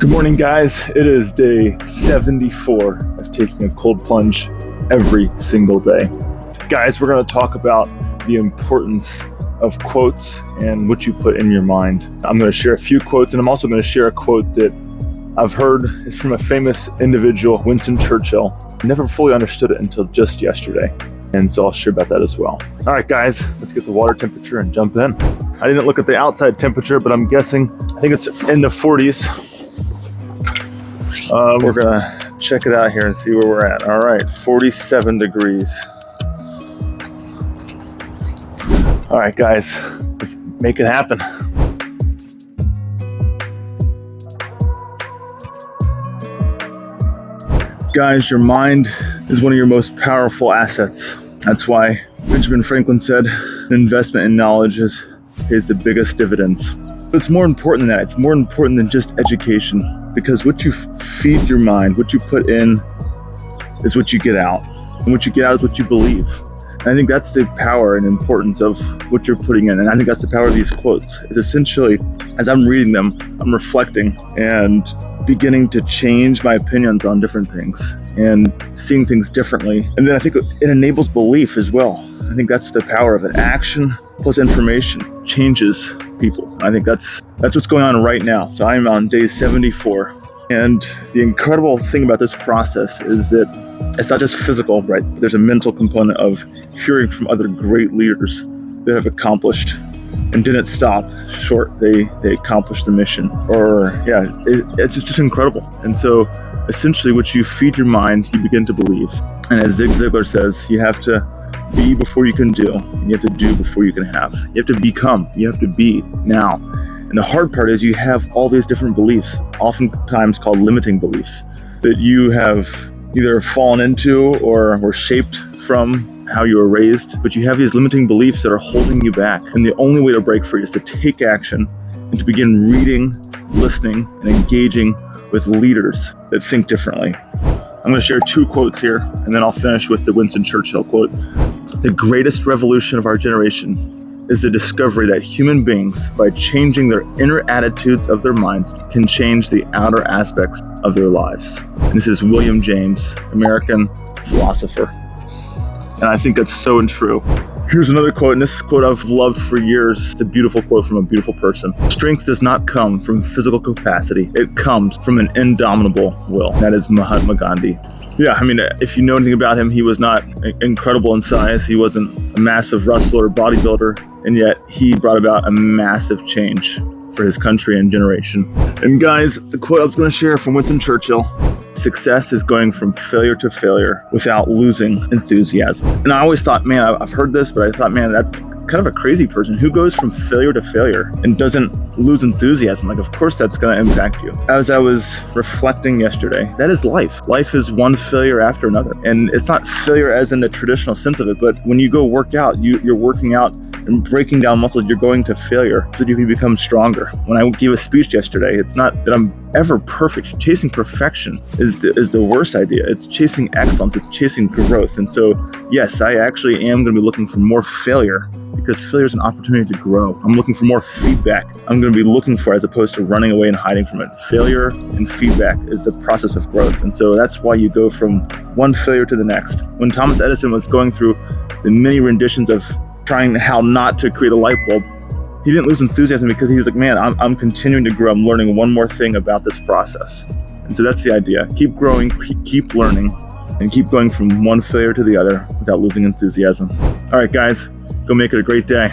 Good morning, guys. It is day 74 of taking a cold plunge every single day. Guys, we're going to talk about the importance of quotes and what you put in your mind. I'm going to share a few quotes, and I'm also going to share a quote that I've heard is from a famous individual, Winston Churchill. Never fully understood it until just yesterday, and so I'll share about that as well. All right, guys, let's get the water temperature and jump in. I didn't look at the outside temperature, but I'm guessing, I think it's in the 40s. We're gonna check it out here and see where we're at. All right, 47 degrees. All right, guys, let's make it happen. Guys, your mind is one of your most powerful assets. That's why Benjamin Franklin said, an investment in knowledge pays the biggest dividends. But it's more important than that. It's more important than just education, because what you feed your mind, what you put in, is what you get out. And what you get out is what you believe. And I think that's the power and importance of what you're putting in. And I think that's the power of these quotes. Is essentially, as I'm reading them, I'm reflecting and beginning to change my opinions on different things and seeing things differently. And then I think it enables belief as well. I think that's the power of it. Action plus information changes people. I think that's what's going on right now. So I'm on day 74. And the incredible thing about this process is that it's not just physical, right? There's a mental component of hearing from other great leaders that have accomplished and didn't stop short. They accomplished the mission. It's just incredible. And so essentially what you feed your mind, you begin to believe. And as Zig Ziglar says, you have to be before you can do, and you have to do before you can have. You have to become, you have to be now. And the hard part is you have all these different beliefs, oftentimes called limiting beliefs, that you have either fallen into or were shaped from how you were raised, but you have these limiting beliefs that are holding you back. And the only way to break free is to take action and to begin reading, listening, and engaging with leaders that think differently. I'm going to share two quotes here, and then I'll finish with the Winston Churchill quote. The greatest revolution of our generation is the discovery that human beings, by changing their inner attitudes of their minds, can change the outer aspects of their lives. And this is William James, American philosopher. And I think that's so true. Here's another quote, and this quote I've loved for years. It's a beautiful quote from a beautiful person. Strength does not come from physical capacity. It comes from an indomitable will. That is Mahatma Gandhi. Yeah, I mean, if you know anything about him, he was not incredible in size. He wasn't a massive wrestler or bodybuilder, and yet he brought about a massive change for his country and generation. And guys, the quote I was going to share from Winston Churchill: success is going from failure to failure without losing enthusiasm. And I always thought, man, I've heard this, but I thought, man, that's kind of a crazy person who goes from failure to failure and doesn't lose enthusiasm. Like, of course that's going to impact you. As I was reflecting yesterday, that is life. Life is one failure after another. And it's not failure as in the traditional sense of it, but when you go work out, you're working out and breaking down muscles, you're going to failure so that you can become stronger. When I gave a speech yesterday, it's not that I'm ever perfect. Chasing perfection is the worst idea. It's chasing excellence. It's chasing growth. And so, yes, I actually am going to be looking for more failure, because failure is an opportunity to grow. I'm looking for more feedback. I'm going to be looking for, as opposed to running away and hiding from it. Failure and feedback is the process of growth. And so that's why you go from one failure to the next. When Thomas Edison was going through the many renditions of trying how not to create a light bulb, he didn't lose enthusiasm, because he was like, man, I'm continuing to grow. I'm learning one more thing about this process. And so that's the idea. Keep growing, keep learning, and keep going from one failure to the other without losing enthusiasm. All right, guys, go make it a great day.